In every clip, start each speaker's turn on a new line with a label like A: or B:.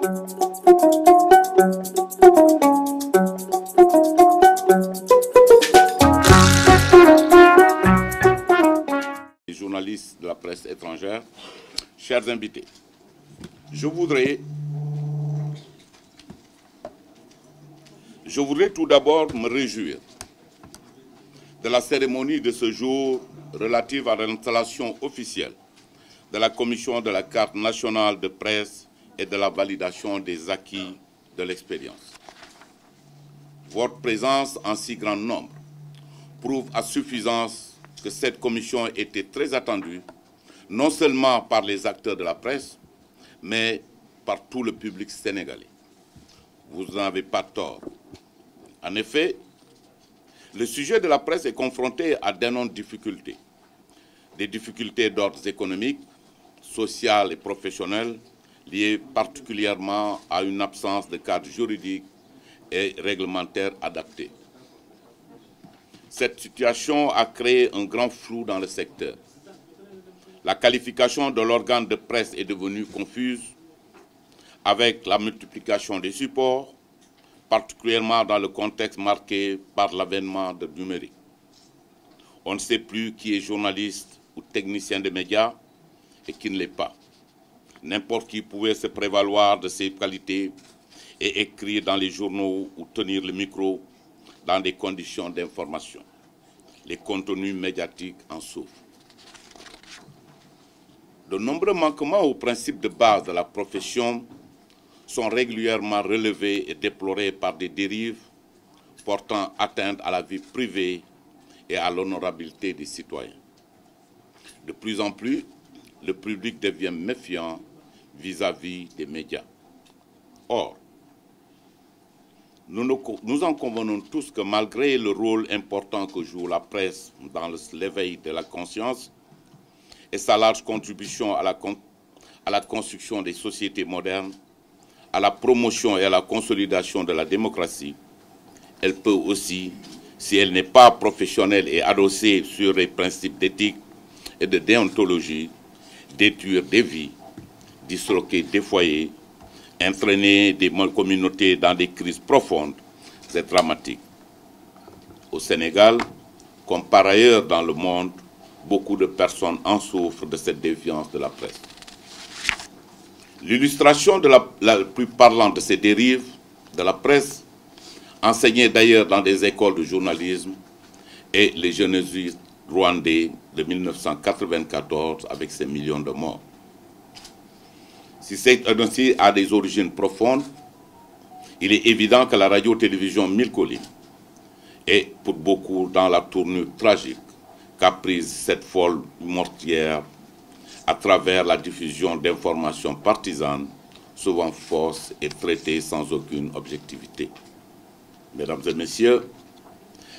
A: Les journalistes de la presse étrangère, chers invités, je voudrais tout d'abord me réjouir de la cérémonie de ce jour relative à l'installation officielle de la Commission de la carte nationale de presse et de la validation des acquis de l'expérience. Votre présence en si grand nombre prouve à suffisance que cette commission était très attendue, non seulement par les acteurs de la presse, mais par tout le public sénégalais. Vous n'avez pas tort. En effet, le sujet de la presse est confronté à d'énormes difficultés. Des difficultés d'ordre économique, social et professionnel, liées particulièrement à une absence de cadre juridique et réglementaire adapté. Cette situation a créé un grand flou dans le secteur. La qualification de l'organe de presse est devenue confuse avec la multiplication des supports, particulièrement dans le contexte marqué par l'avènement du numérique. On ne sait plus qui est journaliste ou technicien de médias et qui ne l'est pas. N'importe qui pouvait se prévaloir de ses qualités et écrire dans les journaux ou tenir le micro dans des conditions d'information. Les contenus médiatiques en souffrent. De nombreux manquements aux principes de base de la profession sont régulièrement relevés et déplorés par des dérives portant atteinte à la vie privée et à l'honorabilité des citoyens. De plus en plus, le public devient méfiant vis-à-vis des médias. Or, nous en convenons tous que malgré le rôle important que joue la presse dans l'éveil de la conscience et sa large contribution à la construction des sociétés modernes, à la promotion et à la consolidation de la démocratie, elle peut aussi, si elle n'est pas professionnelle et adossée sur les principes d'éthique et de déontologie, détruire des vies, disloquer des foyers, entraîner des communautés dans des crises profondes et dramatiques. Au Sénégal, comme par ailleurs dans le monde, beaucoup de personnes en souffrent de cette déviance de la presse. L'illustration la plus parlante de ces dérives de la presse, enseignée d'ailleurs dans des écoles de journalisme, est les génocides rwandais de 1994 avec ses millions de morts. Si cet génocide a des origines profondes, il est évident que la radio-télévision Mille Collines est pour beaucoup dans la tournure tragique qu'a prise cette folle meurtrière à travers la diffusion d'informations partisanes, souvent fausses et traitées sans aucune objectivité. Mesdames et messieurs,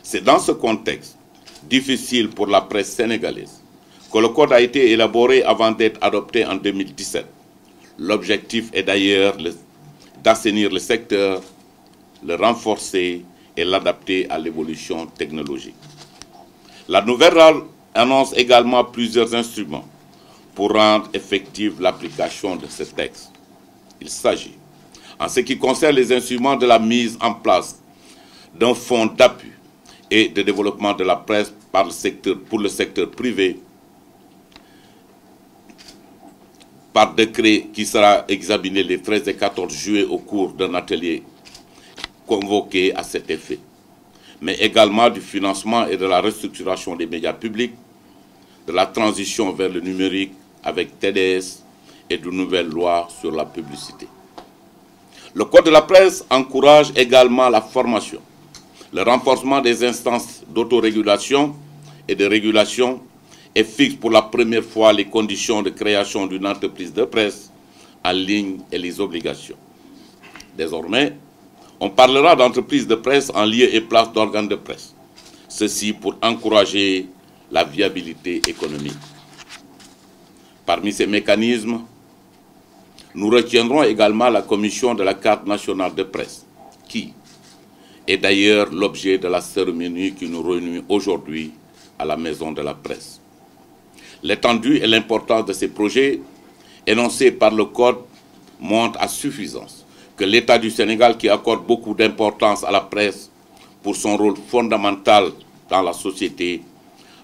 A: c'est dans ce contexte difficile pour la presse sénégalaise que le code a été élaboré avant d'être adopté en 2017. L'objectif est d'ailleurs d'assainir le secteur, le renforcer et l'adapter à l'évolution technologique. La nouvelle loi annonce également plusieurs instruments pour rendre effective l'application de ce texte. Il s'agit, en ce qui concerne les instruments, de la mise en place d'un fonds d'appui et de développement de la presse pour le secteur privé, par décret qui sera examiné les 13 et 14 juillet au cours d'un atelier convoqué à cet effet, mais également du financement et de la restructuration des médias publics, de la transition vers le numérique avec TDS et de nouvelles lois sur la publicité. Le Code de la presse encourage également la formation, le renforcement des instances d'autorégulation et de régulation et fixe pour la première fois les conditions de création d'une entreprise de presse en ligne et les obligations. Désormais, on parlera d'entreprise de presse en lieu et place d'organes de presse. Ceci pour encourager la viabilité économique. Parmi ces mécanismes, nous retiendrons également la commission de la carte nationale de presse, qui est d'ailleurs l'objet de la cérémonie qui nous réunit aujourd'hui à la Maison de la Presse. L'étendue et l'importance de ces projets énoncés par le Code montre à suffisance que l'État du Sénégal, qui accorde beaucoup d'importance à la presse pour son rôle fondamental dans la société,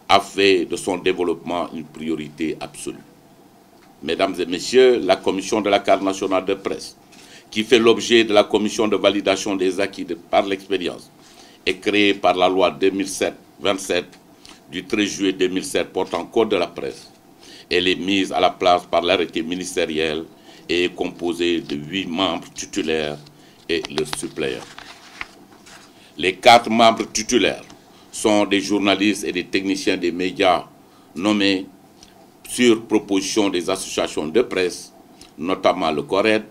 A: a fait de son développement une priorité absolue. Mesdames et messieurs, la commission de la carte nationale de presse, qui fait l'objet de la commission de validation des acquis par l'expérience, est créée par la loi 2007-27 du 13 juillet 2007 portant code de la presse. Elle est mise à la place par l'arrêté ministériel et est composée de 8 membres titulaires et leurs suppléants. Les 4 membres titulaires sont des journalistes et des techniciens des médias nommés sur proposition des associations de presse, notamment le CORED,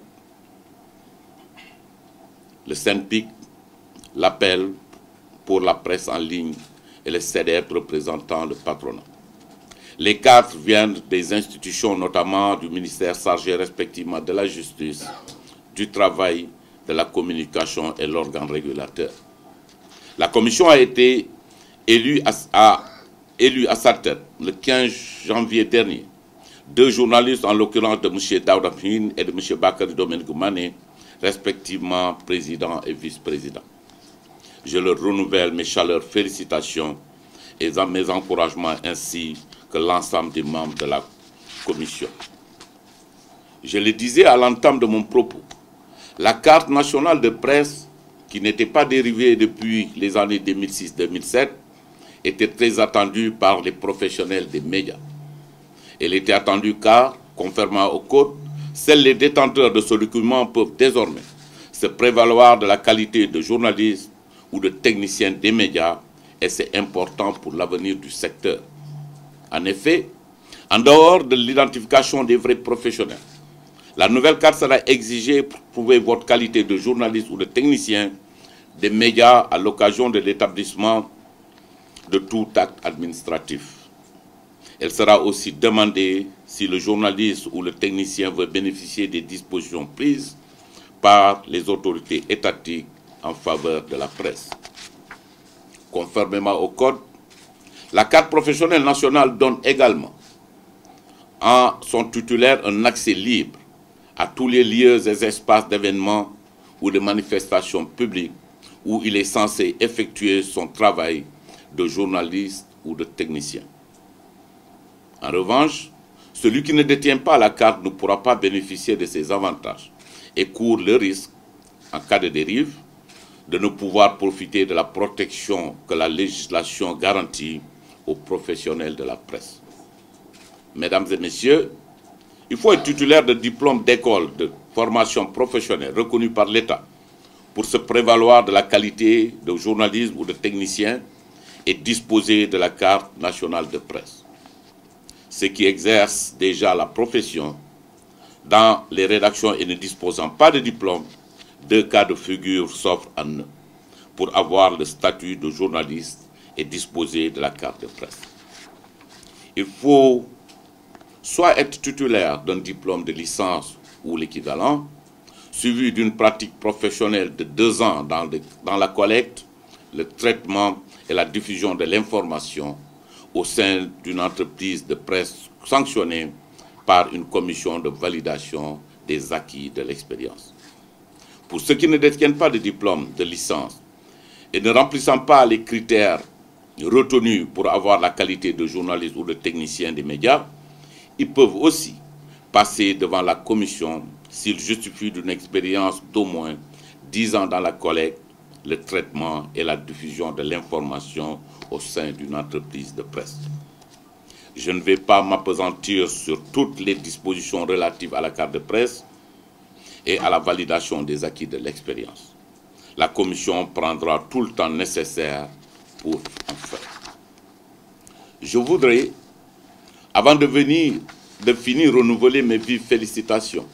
A: le SENPIC, l'Appel pour la presse en ligne et le CEDEP représentant le patronat. Les 4 viennent des institutions, notamment du ministère chargé respectivement de la justice, du travail, de la communication et l'organe régulateur. La commission a été élue à sa tête le 15 janvier dernier 2 journalistes, en l'occurrence de M. Daouda Fine et de M. Bakary Dominique Mané, respectivement président et vice-président. Je leur renouvelle mes chaleureuses félicitations et mes encouragements, ainsi que l'ensemble des membres de la commission. Je le disais à l'entame de mon propos, la carte nationale de presse, qui n'était pas dérivée depuis les années 2006-2007, était très attendue par les professionnels des médias. Elle était attendue car, conformément au code, seuls les détenteurs de ce document peuvent désormais se prévaloir de la qualité de journaliste ou de technicien des médias, et c'est important pour l'avenir du secteur. En effet, en dehors de l'identification des vrais professionnels, la nouvelle carte sera exigée pour prouver votre qualité de journaliste ou de technicien des médias à l'occasion de l'établissement de tout acte administratif. Elle sera aussi demandée si le journaliste ou le technicien veut bénéficier des dispositions prises par les autorités étatiques en faveur de la presse. Conformément au code, la carte professionnelle nationale donne également à son titulaire un accès libre à tous les lieux et espaces d'événements ou de manifestations publiques où il est censé effectuer son travail de journaliste ou de technicien. En revanche, celui qui ne détient pas la carte ne pourra pas bénéficier de ces avantages et court le risque, en cas de dérive, de ne pouvoir profiter de la protection que la législation garantit aux professionnels de la presse. Mesdames et messieurs, il faut être titulaire de diplôme d'école de formation professionnelle reconnu par l'État pour se prévaloir de la qualité de journaliste ou de technicien et disposer de la carte nationale de presse. Ceux qui exercent déjà la profession dans les rédactions et ne disposant pas de diplôme, 2 cas de figure s'offrent à eux pour avoir le statut de journaliste et disposer de la carte de presse. Il faut soit être titulaire d'un diplôme de licence ou l'équivalent, suivi d'une pratique professionnelle de 2 ans dans la collecte, le traitement et la diffusion de l'information au sein d'une entreprise de presse sanctionnée par une commission de validation des acquis de l'expérience. Pour ceux qui ne détiennent pas de diplôme de licence et ne remplissant pas les critères retenus pour avoir la qualité de journaliste ou de technicien des médias, ils peuvent aussi passer devant la commission s'ils justifient d'une expérience d'au moins 10 ans dans la collecte, le traitement et la diffusion de l'information au sein d'une entreprise de presse. Je ne vais pas m'appesantir sur toutes les dispositions relatives à la carte de presse et à la validation des acquis de l'expérience. La commission prendra tout le temps nécessaire pour en faire. Je voudrais, avant de finir, renouveler mes vives félicitations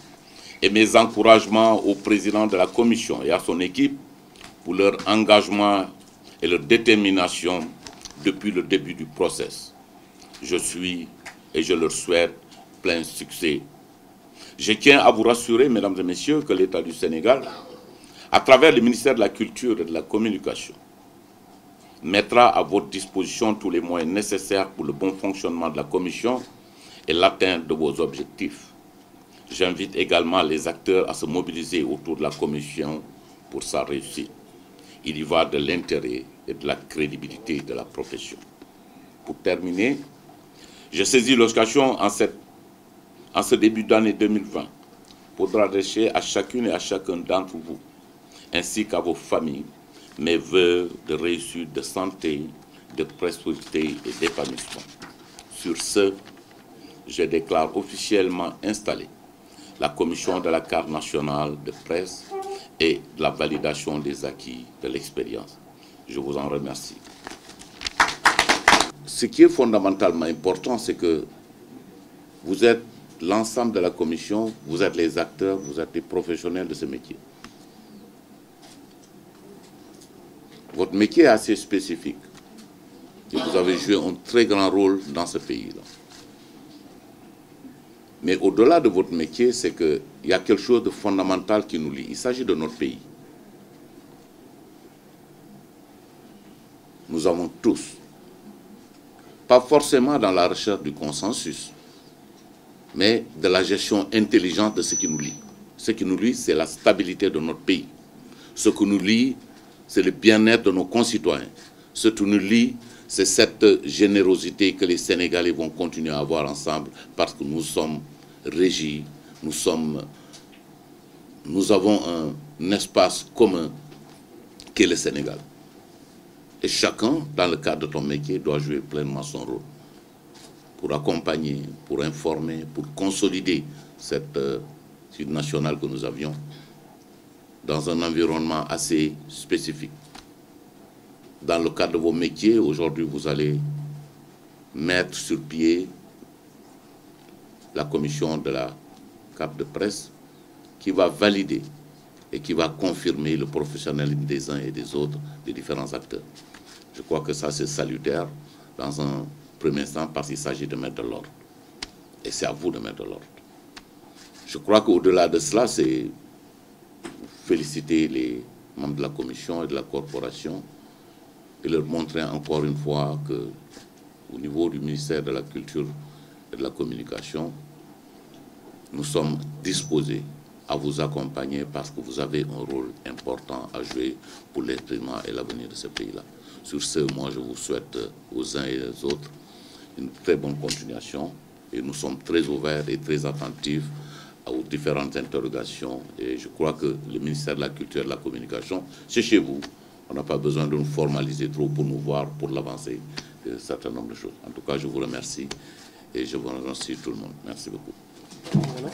A: et mes encouragements au président de la commission et à son équipe pour leur engagement et leur détermination depuis le début du process. Je suis et je leur souhaite plein succès. Je tiens à vous rassurer, mesdames et messieurs, que l'État du Sénégal, à travers le ministère de la Culture et de la Communication, mettra à votre disposition tous les moyens nécessaires pour le bon fonctionnement de la Commission et l'atteinte de vos objectifs. J'invite également les acteurs à se mobiliser autour de la commission pour sa réussite. Il y va de l'intérêt et de la crédibilité de la profession. Pour terminer, je saisis l'occasion en ce début d'année 2020 pour adresser à chacune et à chacun d'entre vous, ainsi qu'à vos familles, mes vœux de réussite, de santé, de prospérité et d'épanouissement. Sur ce, je déclare officiellement installée la commission de la carte nationale de presse et de la validation des acquis de l'expérience. Je vous en remercie. Ce qui est fondamentalement important, c'est que vous êtes l'ensemble de la commission, vous êtes les acteurs, vous êtes les professionnels de ce métier. Votre métier est assez spécifique et vous avez joué un très grand rôle dans ce pays-là. Mais au-delà de votre métier, c'est qu'il y a quelque chose de fondamental qui nous lie. Il s'agit de notre pays. Nous avons tous, pas forcément dans la recherche du consensus, mais de la gestion intelligente de ce qui nous lie. Ce qui nous lie, c'est la stabilité de notre pays. Ce qui nous lie, c'est le bien-être de nos concitoyens. Ce qui nous lie, c'est cette générosité que les Sénégalais vont continuer à avoir ensemble parce que nous sommes régis, nous avons un espace commun qui est le Sénégal. Et chacun, dans le cadre de ton métier, doit jouer pleinement son rôle pour accompagner, pour informer, pour consolider cette étude nationale que nous avions dans un environnement assez spécifique. Dans le cadre de vos métiers, aujourd'hui, vous allez mettre sur pied la commission de la carte de presse qui va valider et qui va confirmer le professionnalisme des uns et des autres, des différents acteurs. Je crois que ça, c'est salutaire dans un premier instant parce qu'il s'agit de mettre de l'ordre. Et c'est à vous de mettre de l'ordre. Je crois qu'au-delà de cela, c'est féliciter les membres de la commission et de la corporation et leur montrer encore une fois qu'au niveau du ministère de la Culture et de la Communication, nous sommes disposés à vous accompagner parce que vous avez un rôle important à jouer pour l'expérience et l'avenir de ce pays-là. Sur ce, moi, je vous souhaite aux uns et aux autres une très bonne continuation et nous sommes très ouverts et très attentifs aux différentes interrogations et je crois que le ministère de la Culture et de la Communication, c'est chez vous. On n'a pas besoin de nous formaliser trop pour nous voir, pour l'avancée d'un certain nombre de choses. En tout cas, je vous remercie et je vous remercie tout le monde. Merci beaucoup. Voilà.